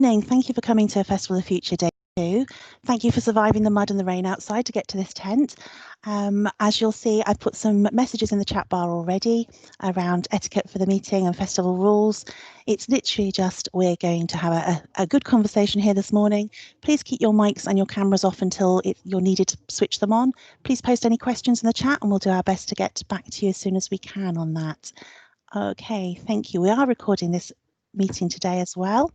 Evening. Thank you for coming to Festival of the Future Day 2. Thank you for surviving the mud and the rain outside to get to this tent. As you'll see, I've put some messages in the chat bar already around etiquette for the meeting and festival rules. It's literally just we're going to have a good conversation here this morning. Please keep your mics and your cameras off until you're needed to switch them on. Please post any questions in the chat and we'll do our best to get back to you as soon as we can on that. Okay, thank you. We are recording this meeting today as well.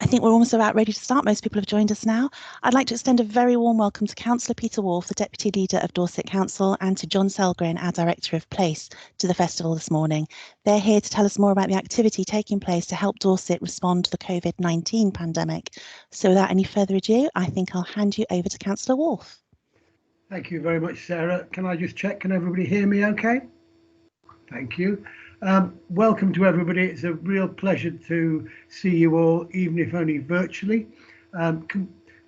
I think we're almost about ready to start. Most people have joined us now. I'd like to extend a very warm welcome to Councillor Peter Wharf, the Deputy Leader of Dorset Council, and to John Sellgren, our Director of Place, to the festival this morning. They're here to tell us more about the activity taking place to help Dorset respond to the COVID-19 pandemic. So without any further ado, I think I'll hand you over to Councillor Wharf. Thank you very much, Sarah. Can I just check, can everybody hear me okay? Thank you. Welcome to everybody. It's a real pleasure to see you all, even if only virtually.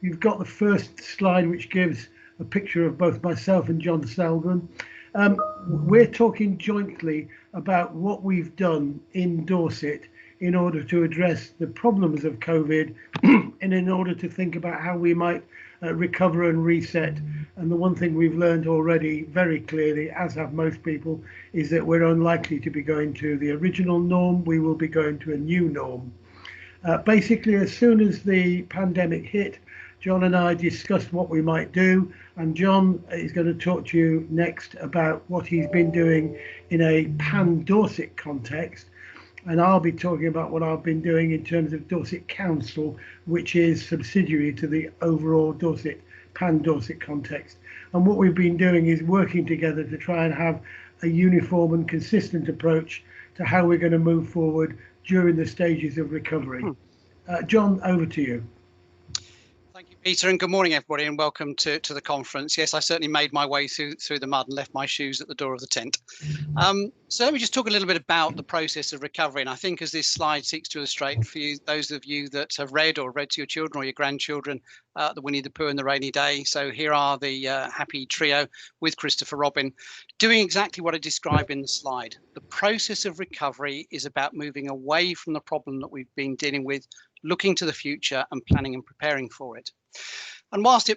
You've got the first slide, which gives a picture of both myself and John Sellgren. We're talking jointly about what we've done in Dorset in order to address the problems of COVID and in order to think about how we might recover and reset. And the one thing we've learned already very clearly, as have most people, is that we're unlikely to be going to the original norm. We will be going to a new norm. Basically, as soon as the pandemic hit, John and I discussed what we might do, and John is going to talk to you next about what he's been doing in a pan-Dorset context. And I'll be talking about what I've been doing in terms of Dorset Council, which is subsidiary to the overall Dorset, pan-Dorset context. And what we've been doing is working together to try and have a uniform and consistent approach to how we're going to move forward during the stages of recovery. John, over to you. Thank you, Peter, and good morning, everybody, and welcome to the conference. Yes, I certainly made my way through the mud and left my shoes at the door of the tent. So let me just talk a little bit about the process of recovery. And I think as this slide seeks to illustrate for you, those of you that have read to your children or your grandchildren, the Winnie the Pooh and the Rainy Day. So here are the happy trio with Christopher Robin doing exactly what I described in the slide. The process of recovery is about moving away from the problem that we've been dealing with, looking to the future and planning and preparing for it. And whilst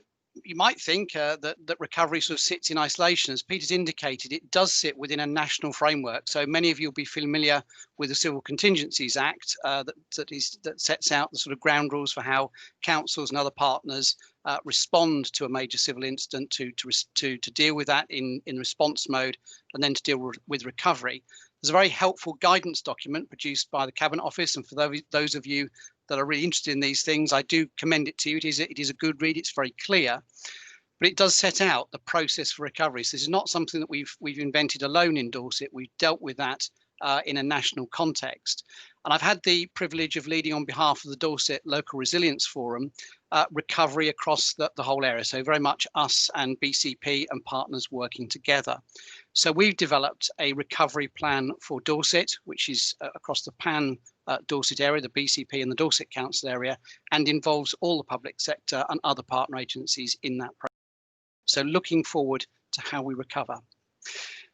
you might think that recovery sort of sits in isolation, as Peter's indicated, it does sit within a national framework. So many of you will be familiar with the Civil Contingencies Act that sets out the sort of ground rules for how councils and other partners respond to a major civil incident to deal with that in response mode and then to deal with recovery. There's a very helpful guidance document produced by the Cabinet Office, and for those of you that are really interested in these things, I do commend it to you. It is a good read. It's very clear, but it does set out the process for recovery. So this is not something that we've invented alone in Dorset. We've dealt with that in a national context. And I've had the privilege of leading on behalf of the Dorset Local Resilience Forum recovery across the whole area. So very much us and BCP and partners working together. So we've developed a recovery plan for Dorset, which is across the pan Dorset area, the BCP and the Dorset Council area, and involves all the public sector and other partner agencies in that process. So looking forward to how we recover.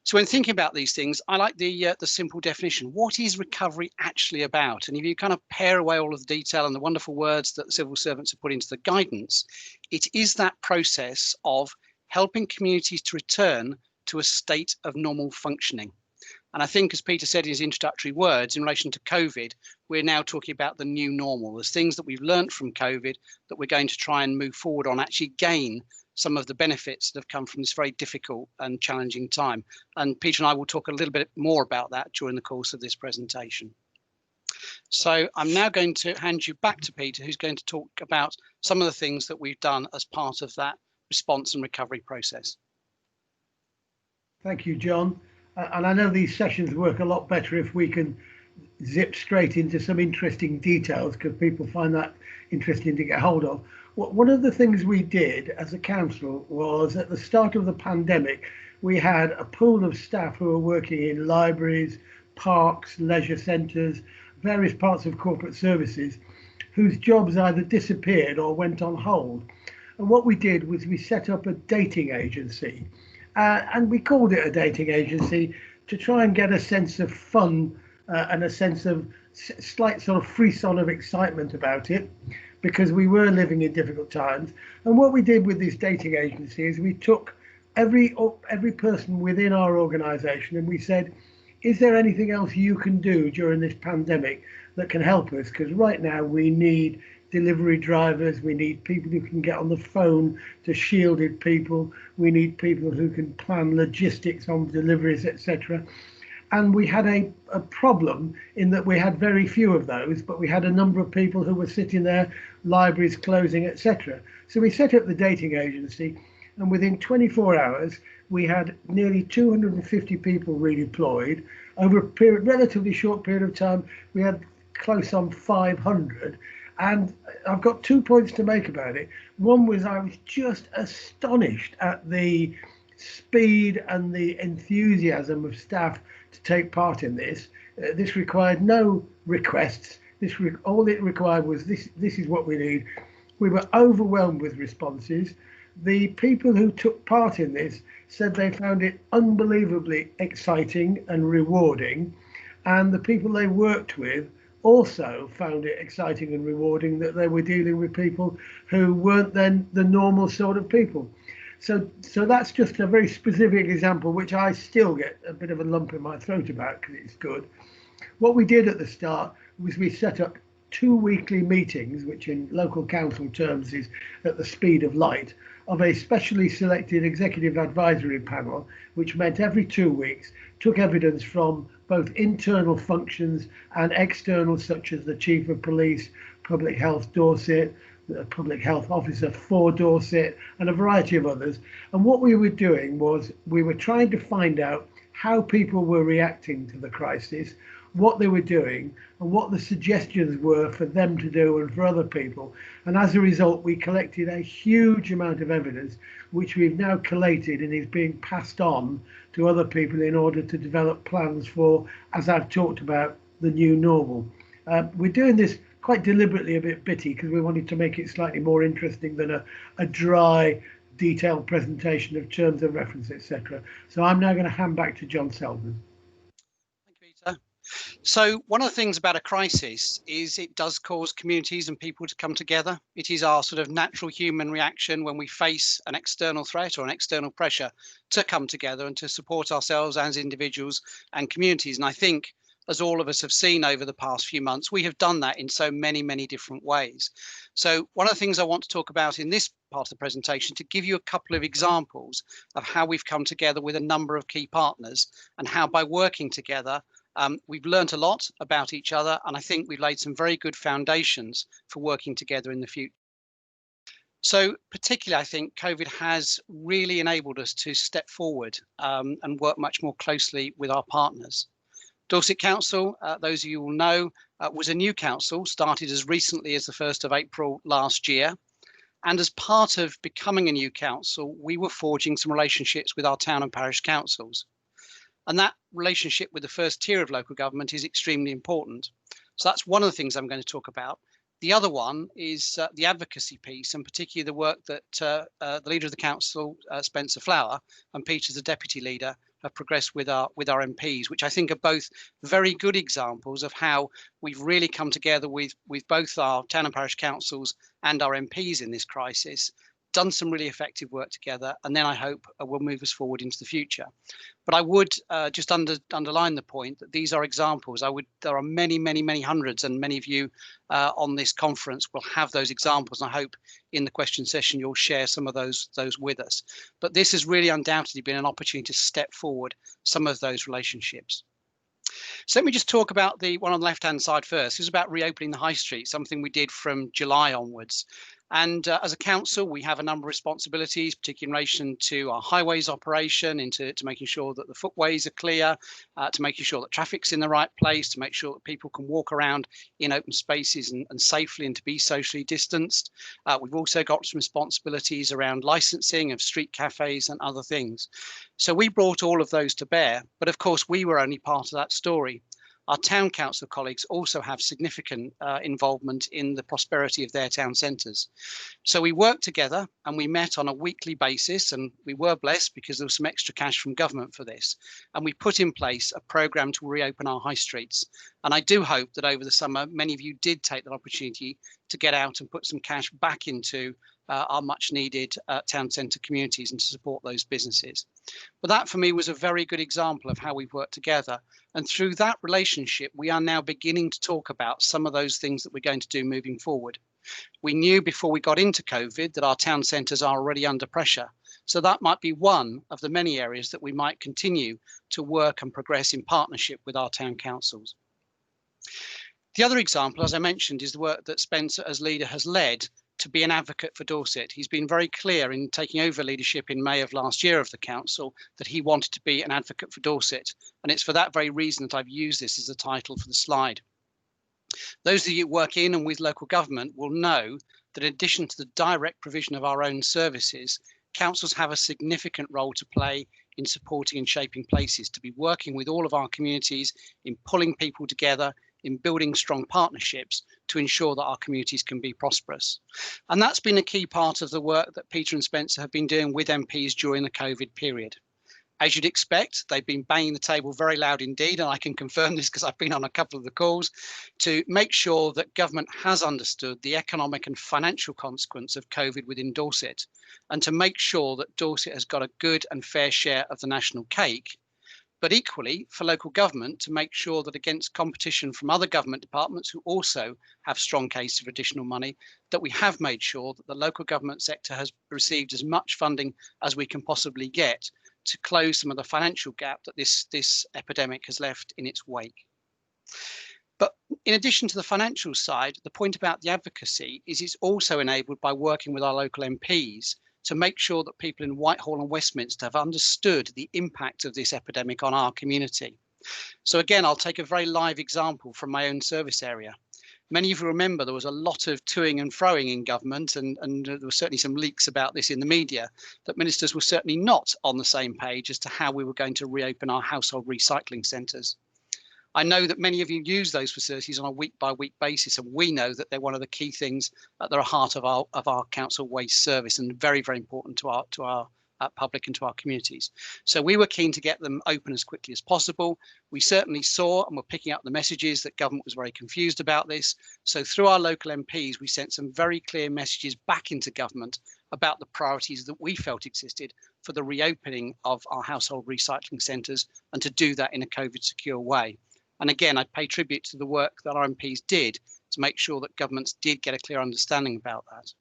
So when thinking about these things, I like the simple definition. What is recovery actually about? And if you kind of pare away all of the detail and the wonderful words that the civil servants have put into the guidance, it is that process of helping communities to return to a state of normal functioning. And I think, as Peter said in his introductory words, in relation to COVID, we're now talking about the new normal. There's things that we've learned from COVID that we're going to try and move forward on, actually gain some of the benefits that have come from this very difficult and challenging time. And Peter and I will talk a little bit more about that during the course of this presentation. So I'm now going to hand you back to Peter, who's going to talk about some of the things that we've done as part of that response and recovery process. Thank you, John. And I know these sessions work a lot better if we can zip straight into some interesting details, because people find that interesting to get hold of. One of the things we did as a council was, at the start of the pandemic, we had a pool of staff who were working in libraries, parks, leisure centres, various parts of corporate services, whose jobs either disappeared or went on hold. And what we did was we set up a dating agency. And we called it a dating agency to try and get a sense of fun and a sense of slight sort of frisson of excitement about it, because we were living in difficult times. And what we did with this dating agency is we took every person within our organisation and we said, is there anything else you can do during this pandemic that can help us? Because right now we need delivery drivers, we need people who can get on the phone to shielded people, we need people who can plan logistics on deliveries, etc. And we had a problem in that we had very few of those, but we had a number of people who were sitting there, libraries closing, etc. So we set up the dating agency, and within 24 hours, we had nearly 250 people redeployed. Over a relatively short period of time, we had close on 500. And I've got 2 points to make about it. One was I was just astonished at the speed and the enthusiasm of staff to take part in this. This required no requests. All it required was this is what we need. We were overwhelmed with responses. The people who took part in this said they found it unbelievably exciting and rewarding. And the people they worked with also found it exciting and rewarding that they were dealing with people who weren't then the normal sort of people. So that's just a very specific example, which I still get a bit of a lump in my throat about because it's good. What we did at the start was we set up 2 weekly meetings, which in local council terms is at the speed of light, of a specially selected executive advisory panel, which meant every 2 weeks took evidence from both internal functions and external, such as the Chief of Police, Public Health Dorset, the Public Health Officer for Dorset, and a variety of others. And what we were doing was we were trying to find out how people were reacting to the crisis, what they were doing, and what the suggestions were for them to do and for other people. And as a result, we collected a huge amount of evidence, which we've now collated and is being passed on to other people in order to develop plans for, as I've talked about, the new normal. We're doing this quite deliberately a bit bitty because we wanted to make it slightly more interesting than a dry, detailed presentation of terms of reference, etc. So I'm now going to hand back to John Sellgren. Thank you, Peter. So one of the things about a crisis is it does cause communities and people to come together. It is our sort of natural human reaction when we face an external threat or an external pressure to come together and to support ourselves as individuals and communities. And I think, as all of us have seen over the past few months, we have done that in so many, many different ways. So one of the things I want to talk about in this part of the presentation, to give you a couple of examples of how we've come together with a number of key partners and how by working together, we've learned a lot about each other, and I think we've laid some very good foundations for working together in the future. So particularly, I think COVID has really enabled us to step forward and work much more closely with our partners. Dorset Council, those of you will know, was a new council, started as recently as the 1st of April last year. And as part of becoming a new council, we were forging some relationships with our town and parish councils. And that relationship with the first tier of local government is extremely important. So that's one of the things I'm going to talk about. The other one is the advocacy piece, and particularly the work that the leader of the council, Spencer Flower, and Peter, the deputy leader, have progressed with our MPs, which I think are both very good examples of how we've really come together with both our town and parish councils and our MPs in this crisis, done some really effective work together, and then I hope will move us forward into the future. But I would just underline the point that these are examples. There are many, many, many hundreds, and many of you on this conference will have those examples. And I hope in the question session you'll share some of those with us. But this has really undoubtedly been an opportunity to step forward some of those relationships. So let me just talk about the one on the left-hand side first. This is about reopening the high street, something we did from July onwards. And as a council, we have a number of responsibilities, particularly in relation to our highways operation, to making sure that the footways are clear, to making sure that traffic's in the right place, to make sure that people can walk around in open spaces and safely and to be socially distanced. We've also got some responsibilities around licensing of street cafes and other things. So we brought all of those to bear, but of course we were only part of that story. our town council colleagues also have significant involvement in the prosperity of their town centres. So we worked together and we met on a weekly basis, and we were blessed because there was some extra cash from government for this. And we put in place a programme to reopen our high streets. And I do hope that over the summer, many of you did take that opportunity to get out and put some cash back into our much needed town centre communities and to support those businesses. But that for me was a very good example of how we've worked together. And through that relationship, we are now beginning to talk about some of those things that we're going to do moving forward. We knew before we got into COVID that our town centres are already under pressure. So that might be one of the many areas that we might continue to work and progress in partnership with our town councils. The other example, as I mentioned, is the work that Spencer as leader has led to be an advocate for Dorset. He's been very clear in taking over leadership in May of last year of the council that he wanted to be an advocate for Dorset. And it's for that very reason that I've used this as a title for the slide. Those of you who work in and with local government will know that in addition to the direct provision of our own services, councils have a significant role to play in supporting and shaping places, to be working with all of our communities in pulling people together, in building strong partnerships to ensure that our communities can be prosperous. And that's been a key part of the work that Peter and Spencer have been doing with MPs during the COVID period. As you'd expect, they've been banging the table very loud indeed, and I can confirm this because I've been on a couple of the calls, to make sure that government has understood the economic and financial consequence of COVID within Dorset, and to make sure that Dorset has got a good and fair share of the national cake. But equally for local government to make sure that against competition from other government departments who also have strong cases for additional money, that we have made sure that the local government sector has received as much funding as we can possibly get to close some of the financial gap that this epidemic has left in its wake. But in addition to the financial side, the point about the advocacy is it's also enabled by working with our local MPs to make sure that people in Whitehall and Westminster have understood the impact of this epidemic on our community. So again, I'll take a very live example from my own service area. Many of you remember there was a lot of toing and froing in government, and there were certainly some leaks about this in the media, that ministers were certainly not on the same page as to how we were going to reopen our household recycling centres. I know that many of you use those facilities on a week-by-week basis, and we know that they're one of the key things at the heart of our council waste service, and very, very important to our public and to our communities. So we were keen to get them open as quickly as possible. We certainly saw and were picking up the messages that government was very confused about this. So through our local MPs, we sent some very clear messages back into government about the priorities that we felt existed for the reopening of our household recycling centres, and to do that in a COVID secure way. And again, I pay tribute to the work that our MPs did to make sure that governments did get a clear understanding about that.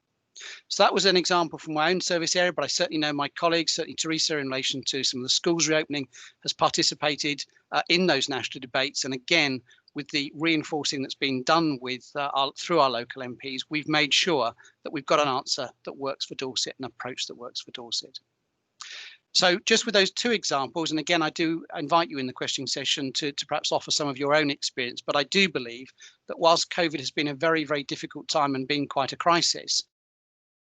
So that was an example from my own service area, but I certainly know my colleagues, certainly Teresa, in relation to some of the schools reopening, has participated in those national debates. And again, with the reinforcing that's been done with through our local MPs, we've made sure that we've got an answer that works for Dorset, an approach that works for Dorset. So just with those two examples, and again, I do invite you in the questioning session to perhaps offer some of your own experience, but I do believe that whilst COVID has been a very, very difficult time and been quite a crisis,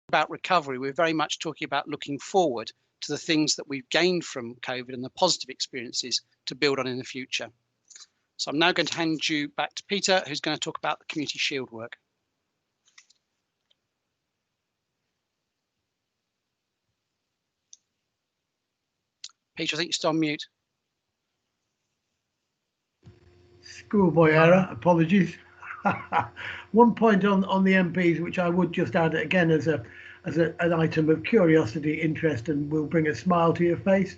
about recovery, we're very much talking about looking forward to the things that we've gained from COVID and the positive experiences to build on in the future. So I'm now going to hand you back to Peter, who's going to talk about the Community Shield work. Peter, I think you're still on mute. Schoolboy error, apologies. One point on the MPs, which I would just add again as an item of curiosity, interest, and will bring a smile to your face.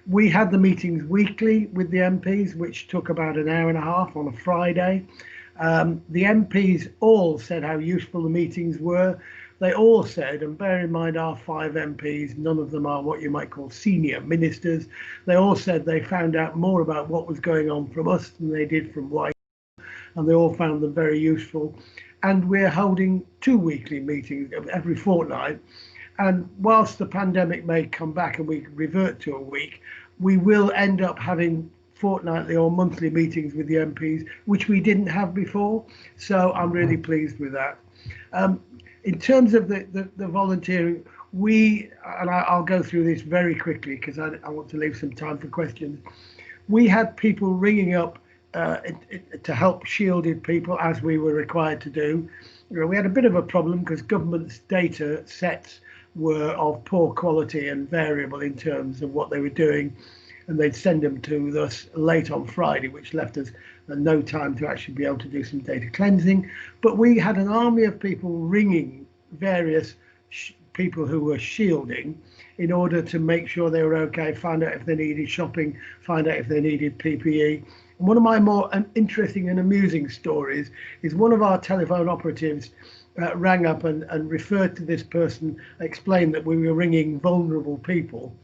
We had the meetings weekly with the MPs, which took about an hour and a half on a Friday. The MPs all said how useful the meetings were. They all said, and bear in mind our 5 MPs, none of them are what you might call senior ministers. They all said they found out more about what was going on from us than they did from White, and they all found them very useful. And we're holding 2 weekly meetings every fortnight. And whilst the pandemic may come back and we revert to a week, we will end up having fortnightly or monthly meetings with the MPs, which we didn't have before. So I'm really pleased with that. In terms of the volunteering, I'll go through this very quickly because I want to leave some time for questions. We had people ringing up to help shielded people, as we were required to do. We had a bit of a problem because government's data sets were of poor quality and variable in terms of what they were doing, and they'd send them to us late on Friday, which left us no time to actually be able to do some data cleansing. But we had an army of people ringing various people who were shielding in order to make sure they were okay, find out if they needed shopping, find out if they needed PPE. And one of my more interesting and amusing stories is one of our telephone operatives rang up and referred to this person, explained that we were ringing vulnerable people.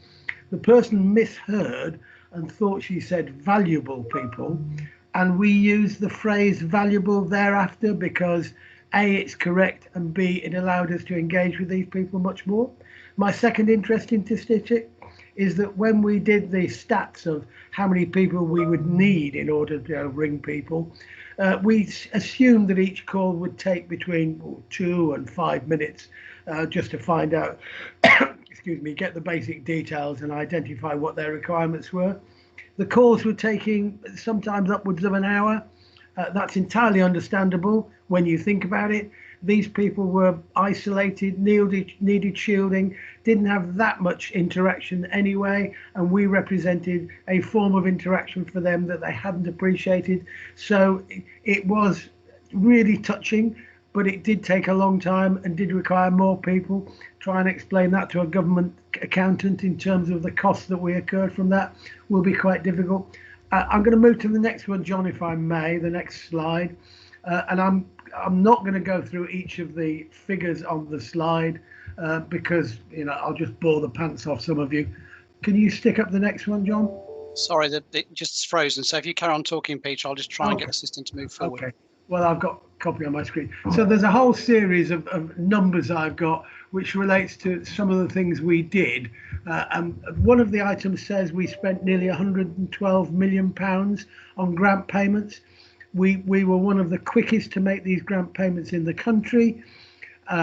The person misheard and thought she said valuable people, and we used the phrase valuable thereafter because A, it's correct, and B, it allowed us to engage with these people much more. My second interesting statistic is that when we did the stats of how many people we would need in order to ring people, we assumed that each call would take between 2 and 5 minutes just to find out, excuse me, get the basic details and identify what their requirements were. The calls were taking sometimes upwards of an hour. That's entirely understandable when you think about it. These people were isolated, needed shielding, didn't have that much interaction anyway, and we represented a form of interaction for them that they hadn't appreciated. So it was really touching, but it did take a long time and did require more people. Try and explain that to a government accountant in terms of the costs that we incurred from that will be quite difficult. I'm going to move to the next one, John, if I may, the next slide. And I'm not going to go through each of the figures on the slide because I'll just bore the pants off some of you. Can you stick up the next one, John? Sorry, it just frozen. So if you carry on talking, Peter, I'll just try and get the system to move forward. Okay. Well, I've got a copy on my screen. So there's a whole series of numbers I've got which relates to some of the things we did. And one of the items says we spent nearly £112 million on grant payments. We were one of the quickest to make these grant payments in the country.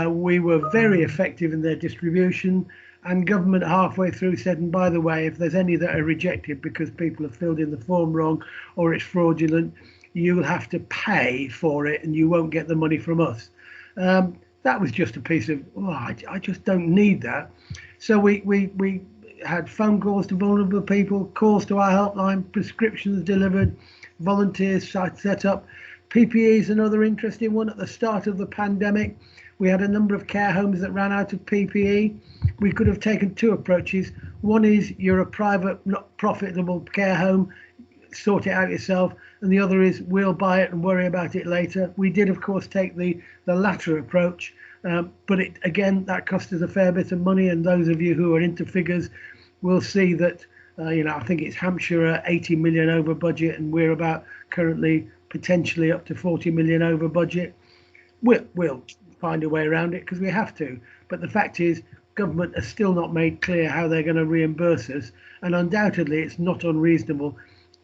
We were very effective in their distribution, and government halfway through said, and by the way, if there's any that are rejected because people have filled in the form wrong or it's fraudulent, you'll have to pay for it and you won't get the money from us. That was just a piece of, I just don't need that. So we had phone calls to vulnerable people, calls to our helpline, prescriptions delivered, volunteers set up. PPE is another interesting one. At the start of the pandemic, we had a number of care homes that ran out of PPE. We could have taken two approaches. One is you're a private, not profitable care home, sort it out yourself. And the other is we'll buy it and worry about it later. We did, of course, take the latter approach, but again, that cost us a fair bit of money. And those of you who are into figures will see that, I think it's Hampshire at 80 million over budget, and we're about currently potentially up to 40 million over budget. We'll find a way around it because we have to. But the fact is, government has still not made clear how they're going to reimburse us. And undoubtedly, it's not unreasonable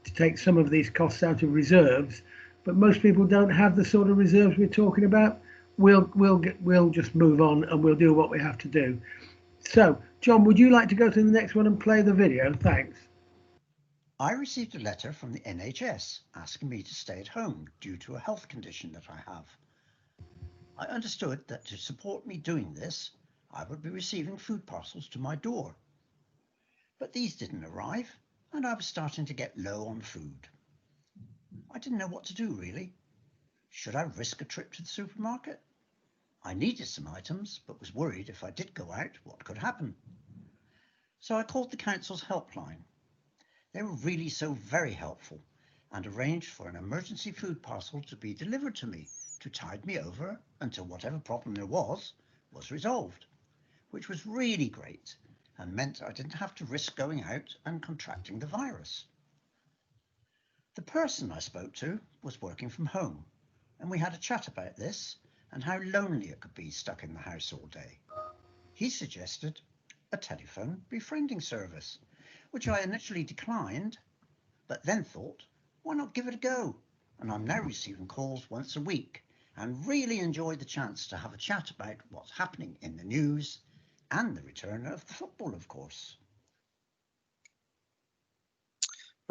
to take some of these costs out of reserves, but most people don't have the sort of reserves we're talking about. We'll just move on and we'll do what we have to do. So, John, would you like to go to the next one and play the video? Thanks. I received a letter from the NHS asking me to stay at home due to a health condition that I have. I understood that to support me doing this, I would be receiving food parcels to my door. But these didn't arrive, and I was starting to get low on food. I didn't know what to do, really. Should I risk a trip to the supermarket? I needed some items, but was worried if I did go out, what could happen? So I called the council's helpline. They were really so very helpful and arranged for an emergency food parcel to be delivered to me to tide me over until whatever problem there was resolved, which was really great and meant I didn't have to risk going out and contracting the virus. The person I spoke to was working from home, and we had a chat about this and how lonely it could be stuck in the house all day. He suggested a telephone befriending service, which I initially declined, but then thought, why not give it a go? And I'm now receiving calls once a week and really enjoy the chance to have a chat about what's happening in the news and the return of the football, of course.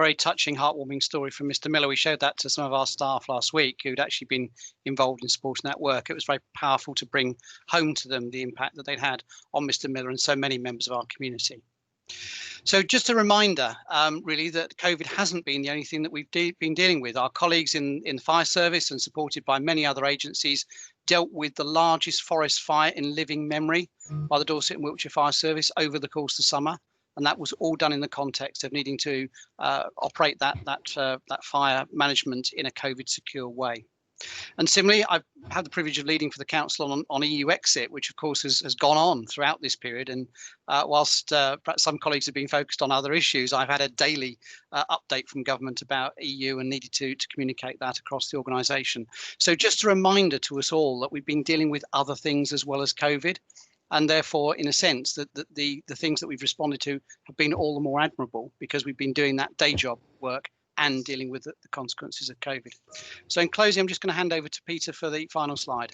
very touching, heartwarming story from Mr. Miller. We showed that to some of our staff last week who'd actually been involved in supporting that work. It was very powerful to bring home to them the impact that they'd had on Mr. Miller and so many members of our community. So just a reminder, really, that COVID hasn't been the only thing that we've been dealing with. Our colleagues in the fire service, and supported by many other agencies, dealt with the largest forest fire in living memory by the Dorset and Wiltshire Fire Service over the course of the summer. And that was all done in the context of needing to operate that fire management in a COVID secure way. And similarly, I've had the privilege of leading for the council on EU exit, which of course has gone on throughout this period. And whilst perhaps some colleagues have been focused on other issues, I've had a daily update from government about EU and needed to communicate that across the organisation. So just a reminder to us all that we've been dealing with other things as well as COVID. And therefore, in a sense, that the things that we've responded to have been all the more admirable because we've been doing that day job work and dealing with the consequences of COVID. So in closing, I'm just going to hand over to Peter for the final slide.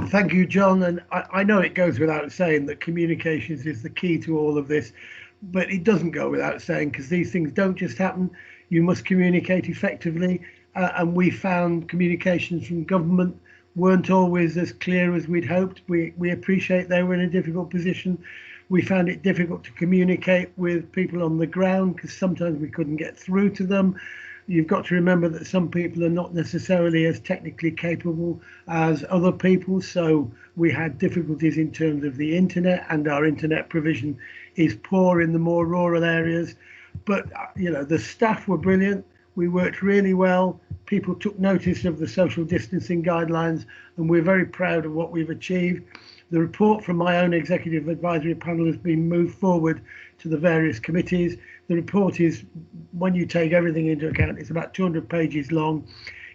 Thank you, John. And I know it goes without saying that communications is the key to all of this, but it doesn't go without saying because these things don't just happen. You must communicate effectively. And we found communications from government weren't always as clear as we'd hoped. We appreciate they were in a difficult position. We found it difficult to communicate with people on the ground because sometimes we couldn't get through to them. You've got to remember that some people are not necessarily as technically capable as other people. So we had difficulties in terms of the internet, and our internet provision is poor in the more rural areas. But, you know, the staff were brilliant. We worked really well. People took notice of the social distancing guidelines, and we're very proud of what we've achieved. The report from my own executive advisory panel has been moved forward to the various committees. The report is, when you take everything into account, it's about 200 pages long.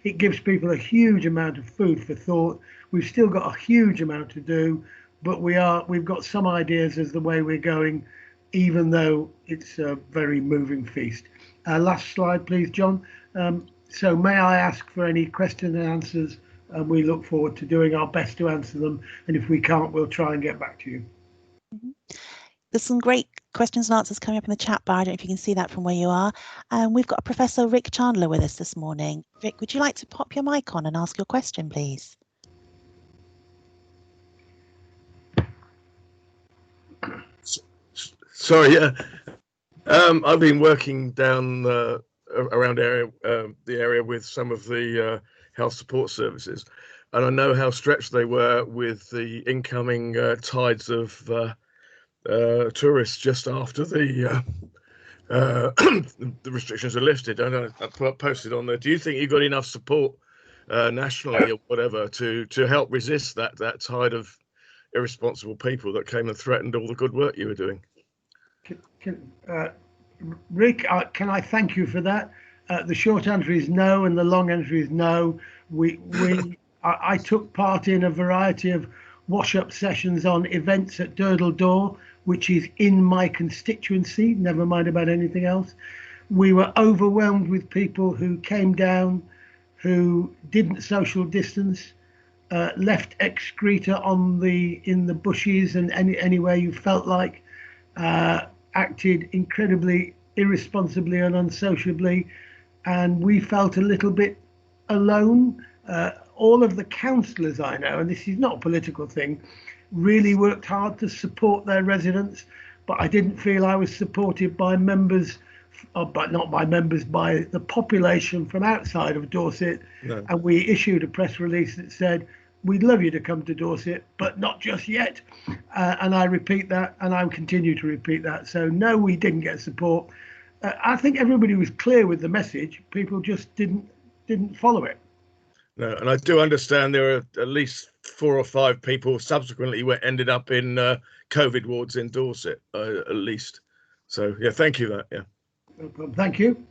It gives people a huge amount of food for thought. We've still got a huge amount to do, but we've got some ideas as the way we're going, even though it's a very moving feast. Last slide, please, John. So may I ask for any questions and answers? And we look forward to doing our best to answer them. And if we can't, we'll try and get back to you. There's some great questions and answers coming up in the chat bar. I don't know if you can see that from where you are. We've got Professor Rick Chandler with us this morning. Rick, would you like to pop your mic on and ask your question, please? Sorry, yeah. I've been working down around the area with some of the health support services, and I know how stretched they were with the incoming tides of tourists just after the restrictions are lifted. And I posted on there, do you think you got enough support nationally or whatever to help resist that tide of irresponsible people that came and threatened all the good work you were doing? Rick, can I thank you for that? The short answer is no, and the long answer is no. I took part in a variety of wash-up sessions on events at Durdle Door, which is in my constituency, never mind about anything else. We were overwhelmed with people who came down, who didn't social distance, left excreta in the bushes and anywhere you felt like, acted incredibly irresponsibly and unsociably, and we felt a little bit alone. All of the councillors I know, and this is not a political thing, really worked hard to support their residents, but I didn't feel I was supported by members, but not by members, by the population from outside of Dorset. No. And we issued a press release that said, we'd love you to come to Dorset, but not just yet. And I repeat that, and I'll continue to repeat that. So no, we didn't get support. I think everybody was clear with the message. People just didn't follow it. No, and I do understand there are at least 4 or 5 people subsequently ended up in COVID wards in Dorset, at least. So yeah, thank you for that. Yeah. No problem. Thank you.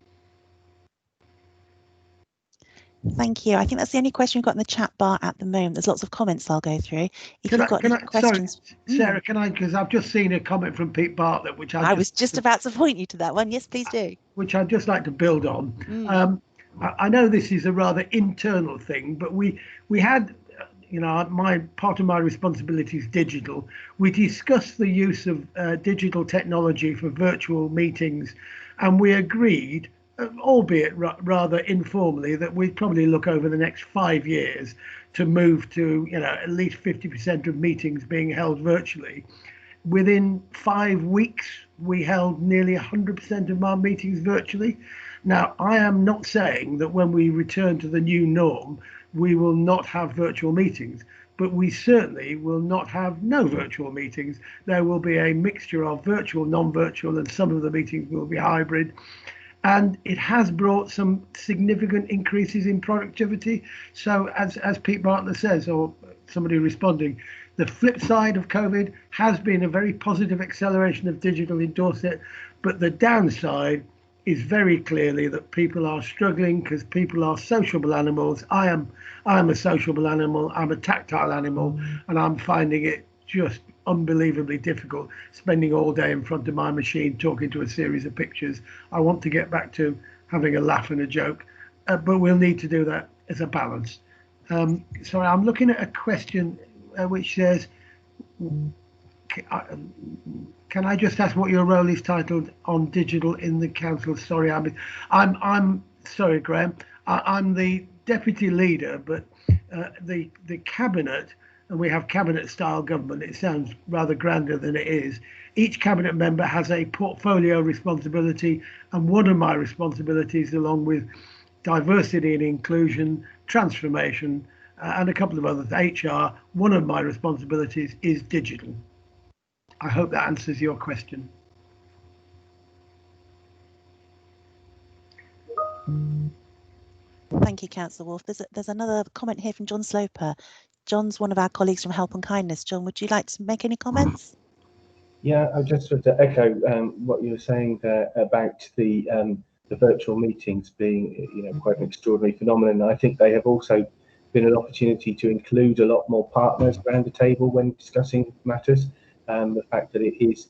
Thank you. I think that's the only question we've got in the chat bar at the moment. There's lots of comments I'll go through. If you've got any questions. Sorry, Sarah, can I, because I've just seen a comment from Pete Bartlett, which I was just about to point you to that one. Yes, please do. Which I'd just like to build on. I know this is a rather internal thing, but we had you know, my part of my responsibility is digital. We discussed the use of digital technology for virtual meetings, and we agreed, albeit rather informally, that we'd probably look over the next 5 years to move to, you know, at least 50% of meetings being held virtually. Within 5 weeks, we held nearly 100% of our meetings virtually. Now, I am not saying that when we return to the new norm, we will not have virtual meetings, but we certainly will not have no virtual meetings. There will be a mixture of virtual, non-virtual, and some of the meetings will be hybrid. And it has brought some significant increases in productivity. So as Pete Bartlett says, or somebody responding, the flip side of COVID has been a very positive acceleration of digital in Dorset, but the downside is very clearly that people are struggling because people are sociable animals. I am a sociable animal, I'm a tactile animal, and I'm finding it just unbelievably difficult spending all day in front of my machine talking to a series of pictures. I want to get back to having a laugh and a joke, but we'll need to do that as a balance. So I'm looking at a question which says, can I just ask what your role is titled on digital in the council? Sorry, I'm sorry, Graham. I'm the deputy leader, but the cabinet, and we have cabinet style government. It sounds rather grander than it is. Each cabinet member has a portfolio responsibility, and one of my responsibilities, along with diversity and inclusion, transformation, and a couple of others, HR, one of my responsibilities is digital. I hope that answers your question. Thank you, Councillor Wharf. There's another comment here from John Sloper. John's one of our colleagues from Help and Kindness. John, would you like to make any comments? Yeah, I just want to echo what you were saying there about the virtual meetings being, you know, quite an extraordinary phenomenon. I think they have also been an opportunity to include a lot more partners around the table when discussing matters. The fact that it is,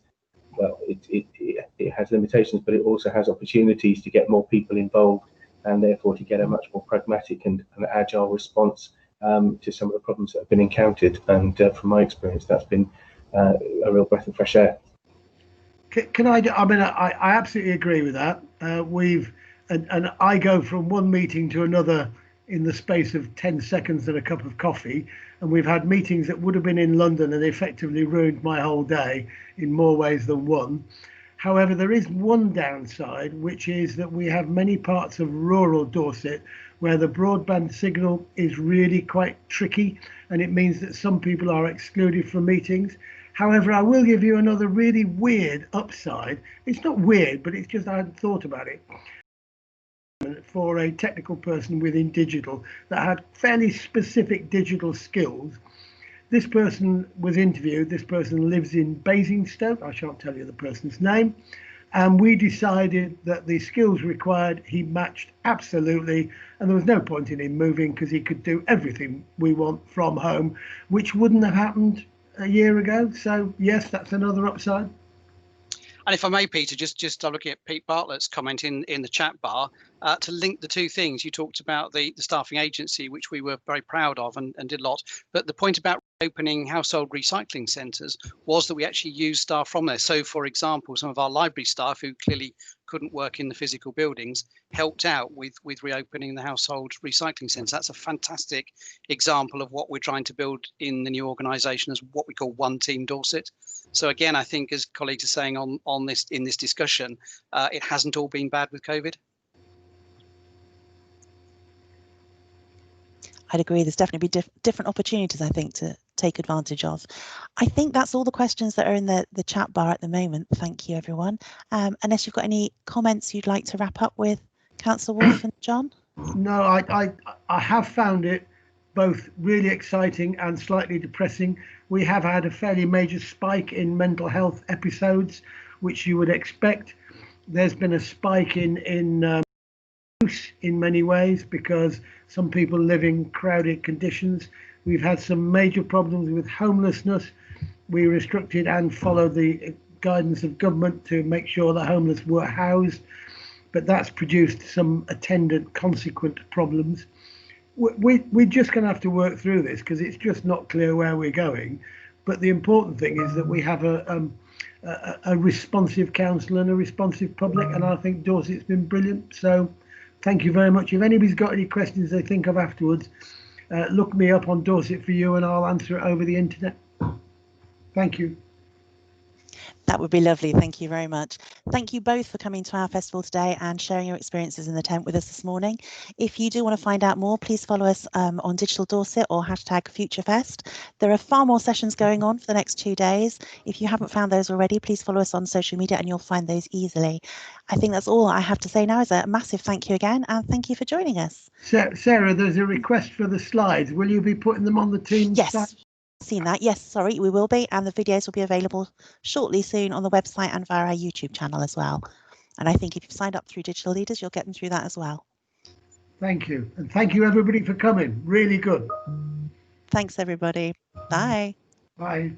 well, it has limitations, but it also has opportunities to get more people involved and therefore to get a much more pragmatic and agile response to some of the problems that have been encountered. And from my experience, that's been a real breath of fresh air. Can I mean, I absolutely agree with that. And I go from one meeting to another in the space of 10 seconds and a cup of coffee. And we've had meetings that would have been in London and effectively ruined my whole day in more ways than one. However, there is one downside, which is that we have many parts of rural Dorset where the broadband signal is really quite tricky, and it means that some people are excluded from meetings. However, I will give you another really weird upside. It's not weird, but it's just I hadn't thought about it. For a technical person within digital that had fairly specific digital skills. This person was interviewed. This person lives in Basingstoke. I shan't tell you the person's name. And we decided that the skills required he matched absolutely, and there was no point in him moving because he could do everything we want from home, which wouldn't have happened a year ago. So yes, that's another upside. And if I may, Peter, just looking at Pete Bartlett's comment in the chat bar, to link the two things, you talked about the staffing agency, which we were very proud of and did a lot. But the point about opening household recycling centres was that we actually used staff from there. So, for example, some of our library staff who clearly couldn't work in the physical buildings helped out with reopening the household recycling centre. That's a fantastic example of what we're trying to build in the new organisation as what we call One Team Dorset. So again, I think as colleagues are saying on this in this discussion, it hasn't all been bad with COVID. I'd agree. There's definitely different opportunities, I think, to take advantage of. I think that's all the questions that are in the chat bar at the moment. Thank you, everyone. Unless you've got any comments you'd like to wrap up with, Councillor Wharf and John? No, I have found it both really exciting and slightly depressing. We have had a fairly major spike in mental health episodes, which you would expect. There's been a spike in many ways because some people live in crowded conditions. We've had some major problems with homelessness. We restricted and followed the guidance of government to make sure the homeless were housed, but that's produced some attendant consequent problems. we're just going to have to work through this because it's just not clear where we're going. But the important thing is that we have a responsive council and a responsive public, and I think Dorset's been brilliant. So thank you very much. If anybody's got any questions they think of afterwards, look me up on Dorset for You and I'll answer it over the internet. Thank you. That would be lovely. Thank you very much. Thank you both for coming to our festival today and sharing your experiences in the tent with us this morning. If you do want to find out more, please follow us on Digital Dorset or hashtag FutureFest. There are far more sessions going on for the next 2 days. If you haven't found those already, please follow us on social media and you'll find those easily. I think that's all I have to say now is a massive thank you again and thank you for joining us. Sarah, there's a request for the slides. Will you be putting them on the team? Yes. Seen that. Yes, sorry, we will be, and the videos will be available shortly soon on the website and via our YouTube channel as well. And I think if you've signed up through Digital Leaders, you'll get them through that as well. Thank you. And thank you everybody for coming. Really good. Thanks everybody. Bye. Bye.